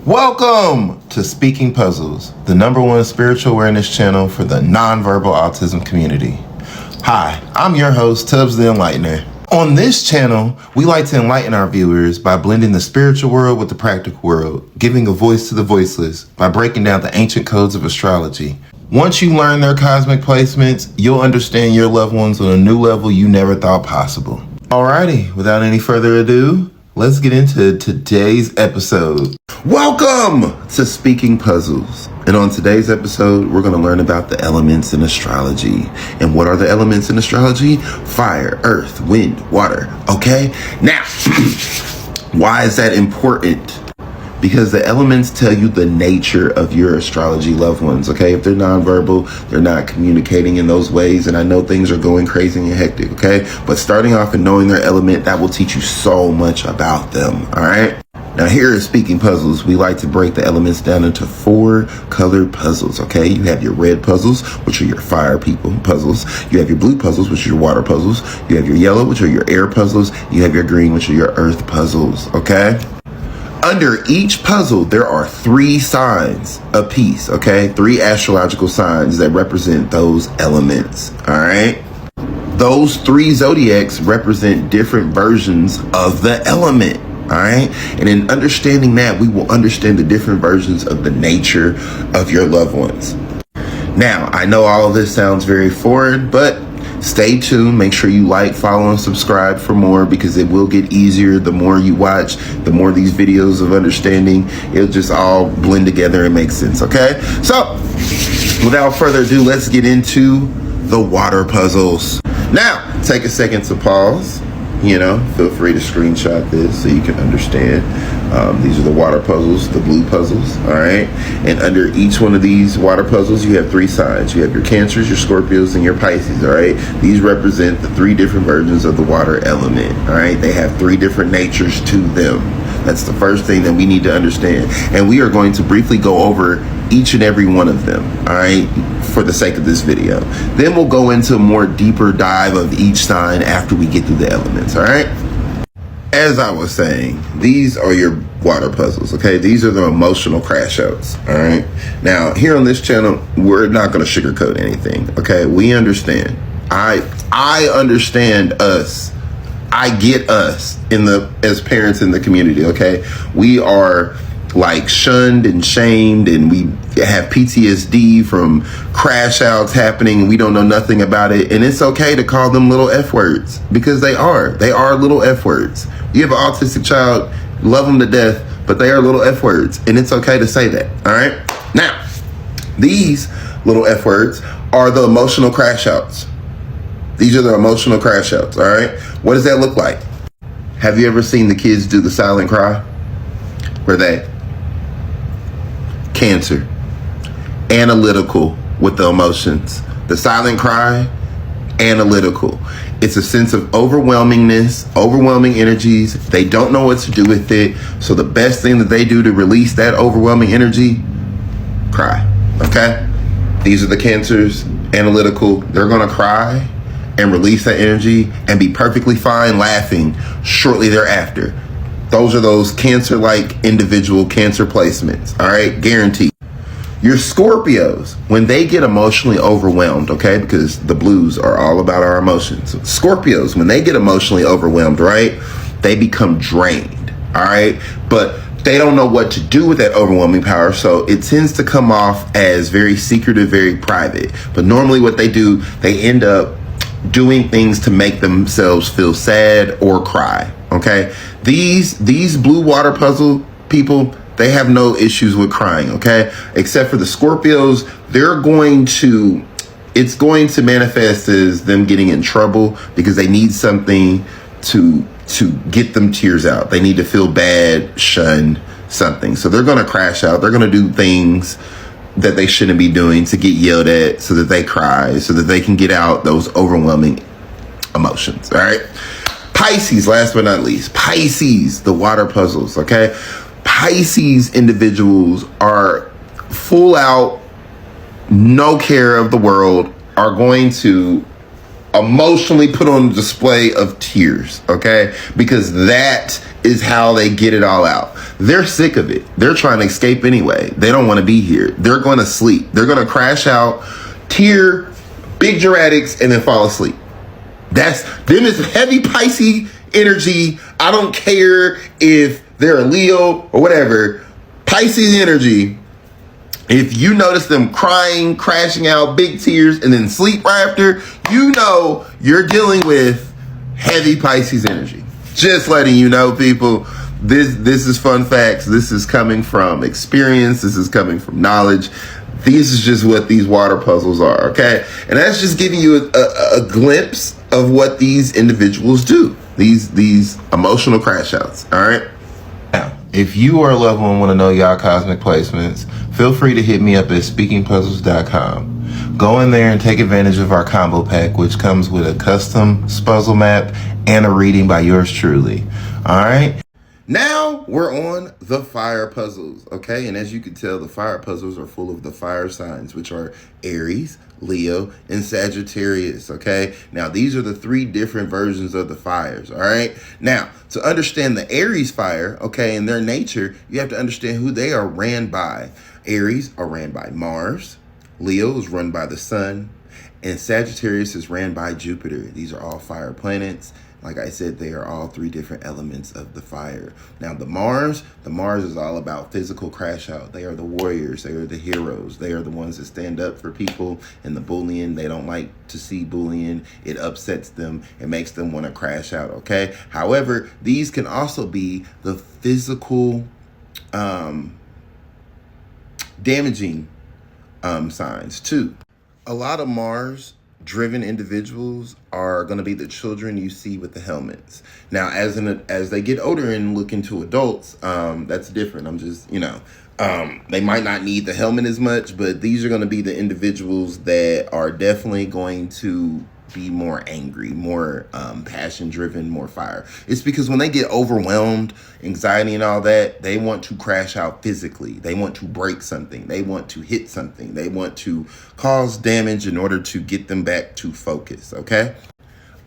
Welcome to Speaking Puzzles, the #1 spiritual awareness channel for the non-verbal autism community. Hi, I'm your host, Tubbs the Enlightener. On this channel, we like to enlighten our viewers by blending the spiritual world with the practical world, giving a voice to the voiceless by breaking down the ancient codes of astrology. Once you learn their cosmic placements, you'll understand your loved ones on a new level you never thought possible. Alrighty, without any further ado, let's get into today's episode. Welcome to Speaking Puzzles. And on today's episode, we're going to learn about the elements in astrology. And what are the elements in astrology? Fire, earth, wind, water. Okay? Now, why is that important? Because the elements tell you the nature of your astrology loved ones, okay? If they're nonverbal, they're not communicating in those ways, and I know things are going crazy and hectic, okay? But starting off and knowing their element, that will teach you so much about them, all right? Now here at Speaking Puzzles, we like to break the elements down into 4 colored puzzles, okay? You have your red puzzles, which are your fire people puzzles. You have your blue puzzles, which are your water puzzles. You have your yellow, which are your air puzzles. You have your green, which are your earth puzzles, okay? Under each puzzle, there are 3 signs apiece, okay? 3 astrological signs that represent those elements, all right? Those 3 zodiacs represent different versions of the element, all right? And in understanding that, we will understand the different versions of the nature of your loved ones. Now, I know all of this sounds very foreign, but stay tuned. Make sure you like, follow, and subscribe for more, because it will get easier the more you watch, the more these videos of understanding, it'll just all blend together and make sense, okay? So, without further ado, let's get into the water puzzles. Now, take a second to pause. Feel free to screenshot this so you can understand. These are the water puzzles, the blue puzzles, all right? And under each one of these water puzzles, you have 3 signs. You have your Cancers, your Scorpios, and your Pisces, all right? These represent the 3 different versions of the water element, all right? They have 3 different natures to them. That's the first thing that we need to understand. And we are going to briefly go over each and every one of them, all right, for the sake of this video. Then we'll go into a more deeper dive of each sign after we get through the elements, all right? As I was saying, these are your water puzzles, okay? These are the emotional crash outs, all right? Now, here on this channel, we're not going to sugarcoat anything, okay? We understand. I understand us. I get us as parents in the community, okay? We are like shunned and shamed, and we have PTSD from crash outs happening, and we don't know nothing about it. And it's okay to call them little F words, because they are little F words. You have an autistic child, love them to death, but they are little F words, and it's okay to say that, all right? Now, these little F words are the emotional crash outs. These are the emotional crash outs, all right? What does that look like? Have you ever seen the kids do the silent cry? Where they Cancer, analytical with the emotions. The silent cry, analytical. It's a sense of overwhelmingness, overwhelming energies. They don't know what to do with it. So the best thing that they do to release that overwhelming energy, cry, okay? These are the Cancers, analytical. They're gonna cry and release that energy and be perfectly fine laughing shortly thereafter. Those are those Cancer-like individual Cancer placements, all right? Guaranteed. Your Scorpios, when they get emotionally overwhelmed, okay, because the blues are all about our emotions. Scorpios, when they get emotionally overwhelmed, right, they become drained, all right? But they don't know what to do with that overwhelming power, so it tends to come off as very secretive, very private. But normally what they do, they end up doing things to make themselves feel sad or cry, okay? These blue water puzzle people, they have no issues with crying, okay? Except for the Scorpios, it's going to manifest as them getting in trouble because they need something to get them tears out. They need to feel bad, shunned, something. So they're gonna crash out. They're gonna do things that they shouldn't be doing to get yelled at so that they cry, so that they can get out those overwhelming emotions, all right? Pisces, last but not least, Pisces, the water puzzles, okay? Pisces individuals are full out, no care of the world, are going to emotionally put on display of tears, okay? Because that is how they get it all out. They're sick of it. They're trying to escape anyway. They don't want to be here. They're going to sleep. They're going to crash out, tear, big dramatics, and then fall asleep. Them is heavy Pisces energy. I don't care if they're a Leo or whatever. Pisces energy. If you notice them crying, crashing out, big tears, and then sleep right after, you know you're dealing with heavy Pisces energy. Just letting you know, people, this is fun facts. This is coming from experience. This is coming from knowledge. This is just what these water puzzles are, okay? And that's just giving you a glimpse of what these individuals do. These emotional crash outs, all right? Now, if you or a loved one want to know y'all cosmic placements, feel free to hit me up at speakingpuzzles.com. Go in there and take advantage of our combo pack, which comes with a custom puzzle map and a reading by yours truly. All right. Now we're on the fire puzzles, okay? And as you can tell, the fire puzzles are full of the fire signs, which are Aries, Leo, and Sagittarius, okay? Now, these are the 3 different versions of the fires, all right? Now, to understand the Aries fire, okay, and their nature, you have to understand who they are ran by. Aries are ran by Mars, Leo is run by the Sun, and Sagittarius is ran by Jupiter. These are all fire planets. Like I said, they are all 3 different elements of the fire. Now, the Mars is all about physical crash out. They are the warriors. They are the heroes. They are the ones that stand up for people. And the bullying, they don't like to see bullying. It upsets them. It makes them want to crash out, okay? However, these can also be the physical damaging signs too. A lot of Mars driven individuals are going to be the children you see with the helmets. Now, as they get older and look into adults, that's different. I'm just, they might not need the helmet as much, but these are going to be the individuals that are definitely going to be more angry, more passion driven, more fire. It's because when they get overwhelmed, anxiety and all that, they want to crash out physically. They want to break something. They want to hit something. They want to cause damage in order to get them back to focus, okay?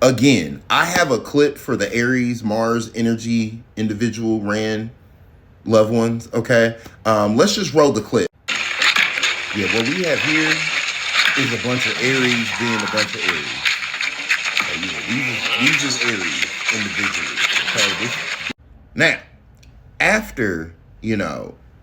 Again, I have a clip for the Aries, Mars energy individual ran loved ones, okay? Let's just roll the clip. Yeah, what we have here is a bunch of Aries being a bunch of Aries. These just Aries individually. Okay? Now, after,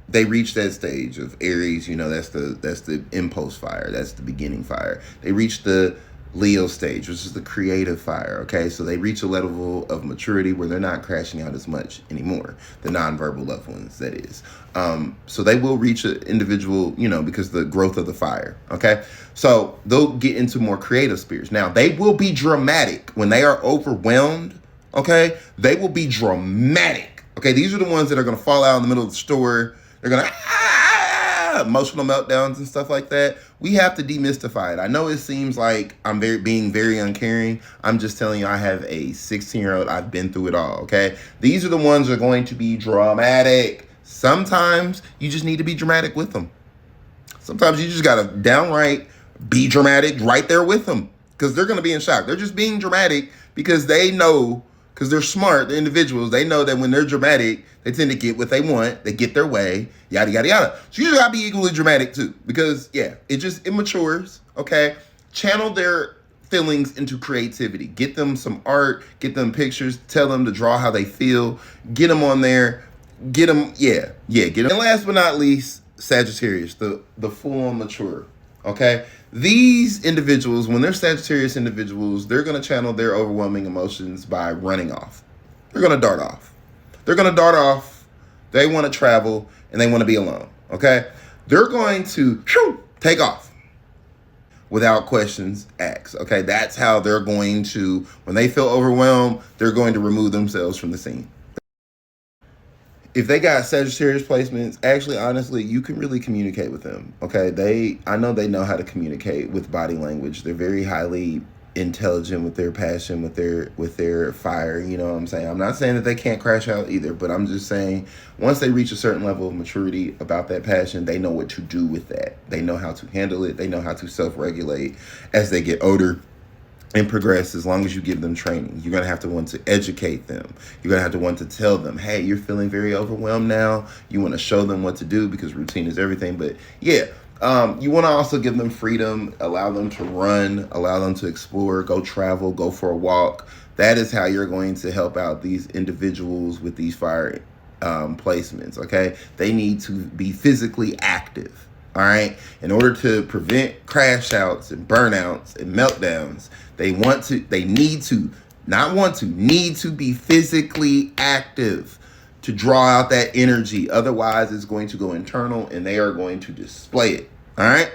they reach that stage of Aries, that's the impulse fire. That's the beginning fire. They reach the Leo stage, which is the creative fire, okay? So they reach a level of maturity where they're not crashing out as much anymore. The non-verbal loved ones, that is. So they will reach an individual, because the growth of the fire, okay? So they'll get into more creative spirits. Now, they will be dramatic when they are overwhelmed, okay? They will be dramatic, okay? These are the ones that are going to fall out in the middle of the store. They're going to emotional meltdowns and stuff like that. We have to demystify it. I know it seems like I'm being very uncaring. I'm just telling you, I have a 16-year-old. I've been through it all, okay? These are the ones that are going to be dramatic. Sometimes you just need to be dramatic with them. Sometimes you just got to downright be dramatic right there with them because they're going to be in shock. They're just being dramatic because they know, because they're smart, the individuals, they know that when they're dramatic, they tend to get what they want, they get their way, yada, yada, yada. So you just gotta be equally dramatic too, because it matures, okay? Channel their feelings into creativity. Get them some art, get them pictures, tell them to draw how they feel, get them on there, get them, get them. And last but not least, Sagittarius, the full-on mature, okay? These individuals, when they're Sagittarius individuals, they're going to channel their overwhelming emotions by running off. They're going to dart off. They want to travel, and they want to be alone, okay? They're going to take off without questions asked, okay? That's how they're going to, when they feel overwhelmed, they're going to remove themselves from the scene. If they got Sagittarius placements, actually, honestly, you can really communicate with them, okay? I know they know how to communicate with body language. They're very highly intelligent with their passion, with their fire, you know what I'm saying? I'm not saying that they can't crash out either, but I'm just saying once they reach a certain level of maturity about that passion, they know what to do with that. They know how to handle it. They know how to self-regulate as they get older. and progress as long as you give them training. You're going to have to want to educate them. You're going to have to want to tell them, hey, you're feeling very overwhelmed now. You want to show them what to do because routine is everything. But yeah, you want to also give them freedom, allow them to run, allow them to explore, go travel, go for a walk. That is how you're going to help out these individuals with these fire placements, okay? They need to be physically active. All right. In order to prevent crash outs and burnouts and meltdowns, need to be physically active to draw out that energy. Otherwise, it's going to go internal and they are going to display it. All right.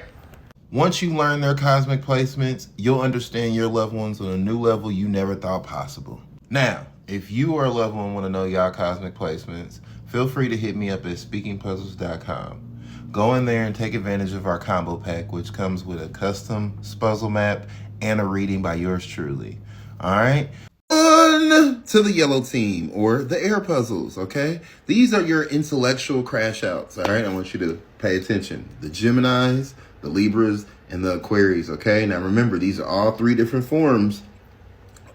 Once you learn their cosmic placements, you'll understand your loved ones on a new level you never thought possible. Now, if you or a loved one want to know y'all cosmic placements, feel free to hit me up at speakingpuzzles.com. Go in there and take advantage of our combo pack, which comes with a custom puzzle map and a reading by yours truly. All right. On to the yellow team or the air puzzles. Okay. These are your intellectual crash outs. All right. I want you to pay attention. The Geminis, the Libras, and the Aquarius. Okay. Now remember, these are all three different forms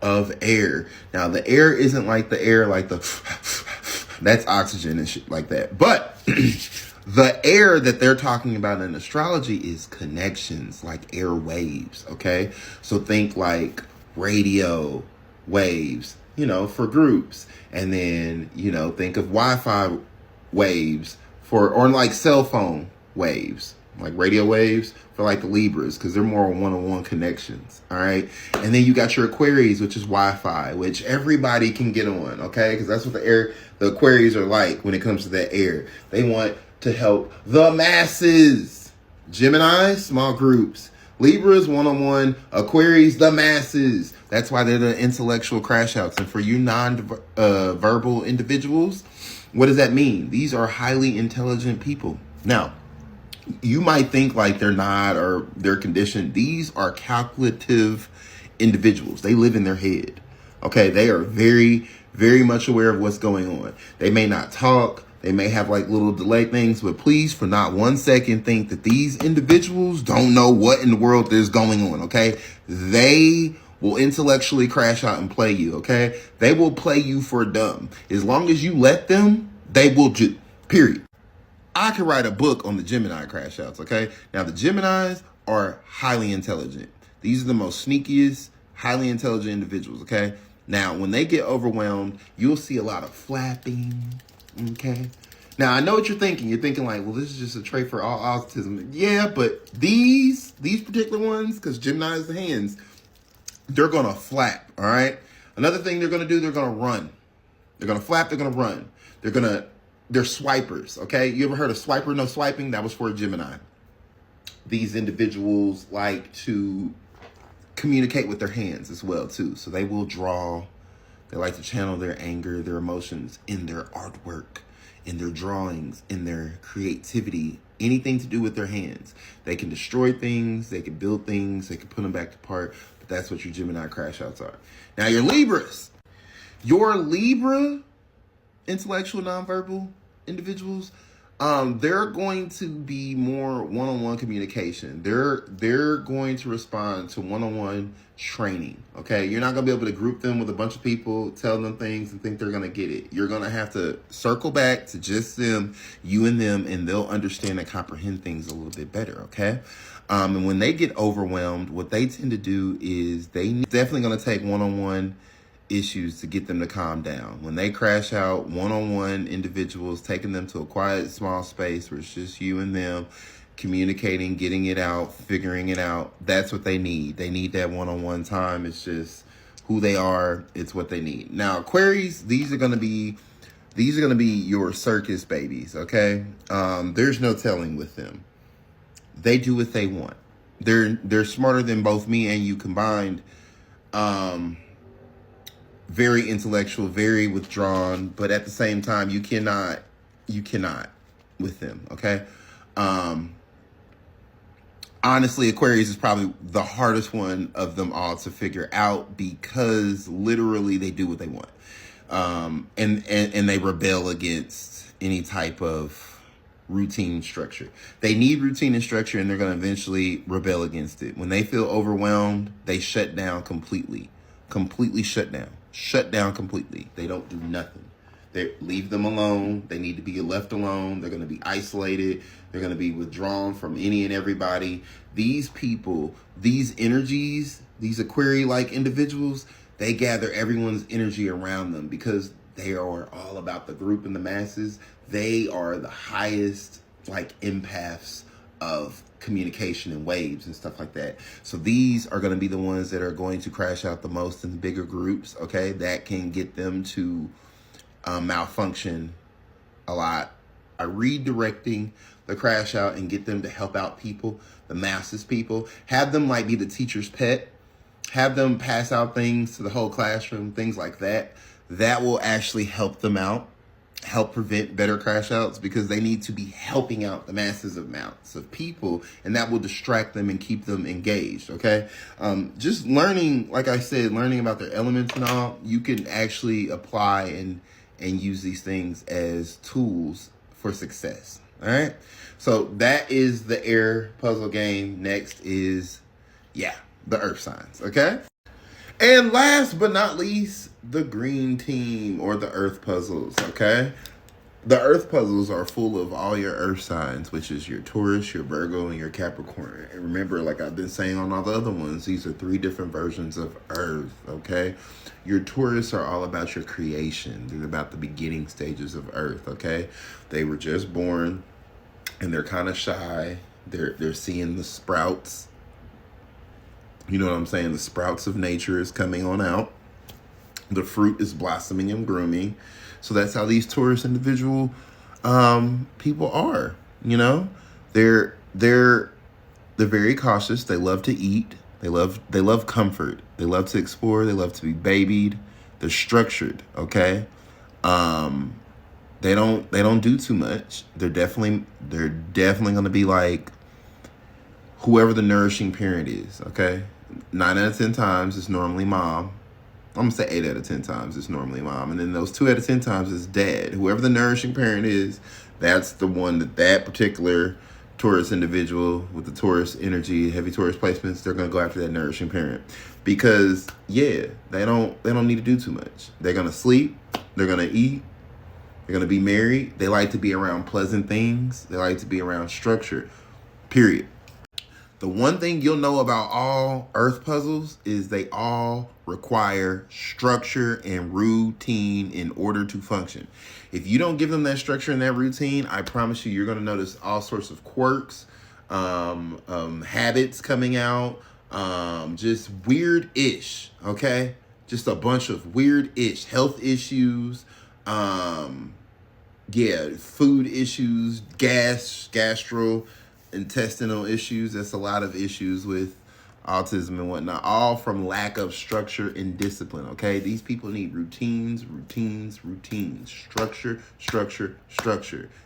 of air. Now the air isn't like the air, like the that's oxygen and shit like that. But the air that they're talking about in astrology is connections, like air waves, okay? So think like radio waves, for groups. And then, think of Wi-Fi waves or like cell phone waves, like radio waves for like the Libras, because they're more one-on-one connections, all right? And then you got your Aquarius, which is Wi-Fi, which everybody can get on, okay? Because that's what the Aquarius are like when it comes to that air. They want to help the masses. Gemini, small groups. Libras, one-on-one. Aquarius, the masses. That's why they're the intellectual crash outs. And for you non-verbal individuals, what does that mean? These are highly intelligent people. Now, you might think like they're not or they're conditioned. These are calculative individuals. They live in their head. Okay, they are very, very much aware of what's going on. They may not talk. They may have like little delay things, but please, for not 1 second, think that these individuals don't know what in the world is going on, okay? They will intellectually crash out and play you, okay? They will play you for dumb. As long as you let them, they will do, period. I could write a book on the Gemini crash outs, okay? Now, the Geminis are highly intelligent. These are the most sneakiest, highly intelligent individuals, okay? Now, when they get overwhelmed, you'll see a lot of flapping. Okay. Now, I know what you're thinking. You're thinking like, well, this is just a trait for all autism. Yeah, but these particular ones, because Gemini is the hands, they're going to flap, all right? Another thing they're going to do, they're going to run. They're going to flap, they're going to run. They're swipers, okay? You ever heard of swiper, no swiping? That was for a Gemini. These individuals like to communicate with their hands as well, too. So they will draw. They like to channel their anger, their emotions in their artwork, in their drawings, in their creativity, anything to do with their hands. They can destroy things, they can build things, they can put them back apart, but that's what your Gemini crash outs are. Now your Libras. Your Libra intellectual nonverbal individuals, they're going to be more one-on-one communication. They're going to respond to one-on-one training. Okay, you're not gonna be able to group them with a bunch of people, tell them things, and think they're gonna get it. You're gonna have to circle back to just them, you and them, and they'll understand and comprehend things a little bit better. Okay, and when they get overwhelmed, what they tend to do is definitely gonna take one-on-one issues to get them to calm down. When they crash out, one-on-one individuals, taking them to a quiet, small space where it's just you and them, communicating, getting it out, figuring it out. That's what they need. They need that one-on-one time. It's just who they are. It's what they need. Now, Aquarius, these are going to be your circus babies, okay? There's no telling with them. They do what they want. They're smarter than both me and you combined. Very intellectual, very withdrawn, but at the same time, you cannot with them, okay? Honestly, Aquarius is probably the hardest one of them all to figure out because literally they do what they want. And they rebel against any type of routine and structure. They need routine and structure, and they're going to eventually rebel against it. When they feel overwhelmed, they shut down completely. Completely shut down completely. They don't do nothing. They leave them alone. They need to be left alone. They're going to be isolated. They're going to be withdrawn from any and everybody. These people, these energies, these Aquarius-like individuals, they gather everyone's energy around them because they are all about the group and the masses. They are the highest empaths of communication and waves and stuff like that. So these are going to be the ones that are going to crash out the most in the bigger groups. Okay, that can get them to malfunction a lot. Redirecting the crash out and get them to help out people, the masses people. Have them be the teacher's pet. Have them pass out things to the whole classroom, things like that. That will actually help them out, help prevent better crash outs, because they need to be helping out the masses amounts of people, and that will distract them and keep them engaged. Okay. Just learning, like I said, learning about their elements and all, you can actually apply and use these things as tools for success. All right. So that is the air puzzle game. Next is, the earth signs. Okay. And last but not least, the green team, or the earth puzzles. Okay. The earth puzzles are full of all your earth signs, which is your Taurus, your Virgo, and your Capricorn. And remember, like I've been saying on all the other ones, these are 3 different versions of earth. Okay. Your Taurus are all about your creation. They're about the beginning stages of earth. Okay. They were just born and they're kind of shy. They're seeing the sprouts. You know what I'm saying? The sprouts of nature is coming on out. The fruit is blossoming and grooming. So that's how these Taurus individual people are. You know, they're very cautious. They love to eat. They love comfort. They love to explore. They love to be babied. They're structured. Okay. They don't do too much. They're definitely going to be like whoever the nourishing parent is. Okay. 9 out of 10 times it's normally mom. I'm going to say 8 out of 10 times it's normally mom. And then those 2 out of 10 times is dad. Whoever the nourishing parent is, that's the one that particular Taurus individual with the Taurus energy, heavy Taurus placements, they're going to go after that nourishing parent. Because, they don't need to do too much. They're going to sleep. They're going to eat. They're going to be married. They like to be around pleasant things. They like to be around structure, period. The one thing you'll know about all earth puzzles is they all require structure and routine in order to function. If you don't give them that structure and that routine, I promise you're going to notice all sorts of quirks, habits coming out, just weird-ish, okay? Just a bunch of weird-ish health issues, food issues, gastrointestinal issues. That's a lot of issues with autism and whatnot, all from lack of structure and discipline. Okay, these people need routines, structure,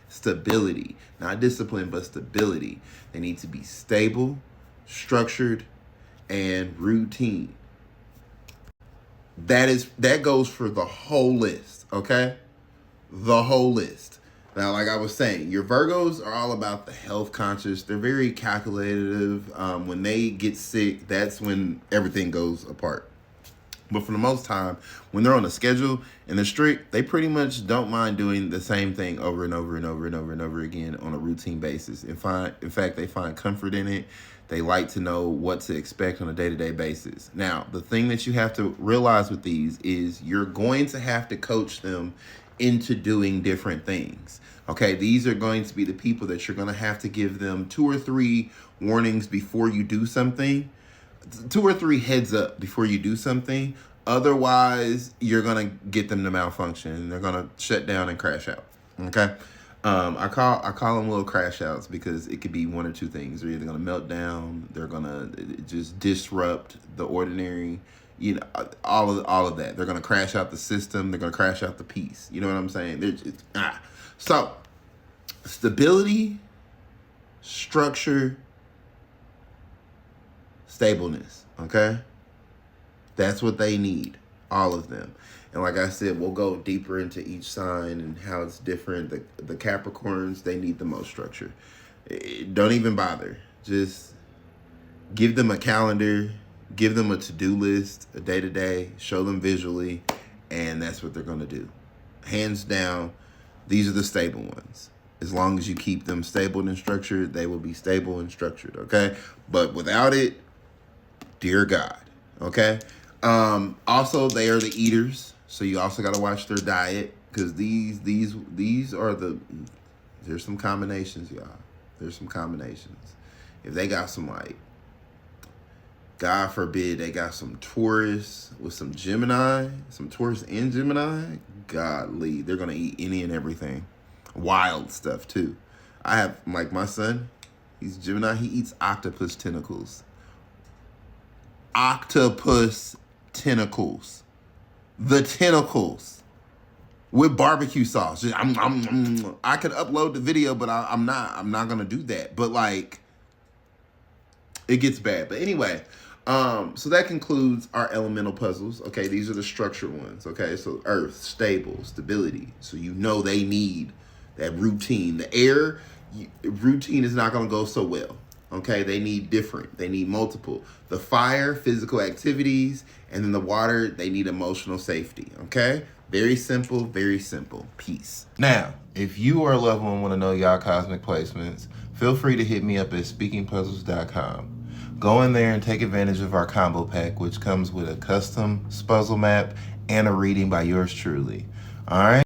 stability, not discipline, but stability. They need to be stable, structured, and routine. That goes for the whole list. Okay, the whole list. Now, like I was saying, your Virgos are all about the health conscious. They're very calculative. When they get sick, that's when everything goes apart. But for the most time, when they're on a schedule and they're strict, they pretty much don't mind doing the same thing over and over again on a routine basis. In fact, they find comfort in it. They like to know what to expect on a day-to-day basis. Now, the thing that you have to realize with these is you're going to have to coach them into doing different things. Okay, these are going to be the people that you're going to have to give them 2 or 3 warnings before you do something, 2 or 3 heads up before you do something. Otherwise, you're going to get them to malfunction. They're going to shut down and crash out. Okay, I call them little crash outs because it could be 1 or 2 things. They're either going to melt down, they're going to just disrupt the ordinary. You know, all of that. They're going to crash out the system. They're going to crash out the peace. You know what I'm saying? They're just, So, stability, structure, stableness. Okay? That's what they need. all of them. And like I said, we'll go deeper into each sign and how it's different. The Capricorns, they need the most structure. Don't even bother. Just give them a calendar, give them a to-do list, a day-to-day, show them visually, and that's what they're going to do. Hands down, these are the stable ones. As long as you keep them stable and structured, they will be stable and structured, okay? But without it, dear God, okay? Also, they are the eaters, so you also got to watch their diet, because these are the, there's some combinations, y'all. There's some combinations. If they got some, like, God forbid, they got some Taurus with some Gemini, some Taurus and Gemini, godly, they're going to eat any and everything. Wild stuff, too. I have, like, my son, he's Gemini, he eats octopus tentacles. Octopus tentacles. The tentacles. With barbecue sauce. I could upload the video, but I'm not going to do that. But, like, it gets bad. But anyway, so that concludes our elemental puzzles. Okay, these are the structured ones. Okay, so earth, stable, stability. So you know they need that routine. The air, routine is not going to go so well. Okay, they need different. They need multiple. The fire, physical activities, and then the water, they need emotional safety. Okay, very simple, very simple. Peace. Now, if you or a loved one want to know y'all cosmic placements, feel free to hit me up at speakingpuzzles.com. Go in there and take advantage of our combo pack, which comes with a custom puzzle map and a reading by yours truly. All right.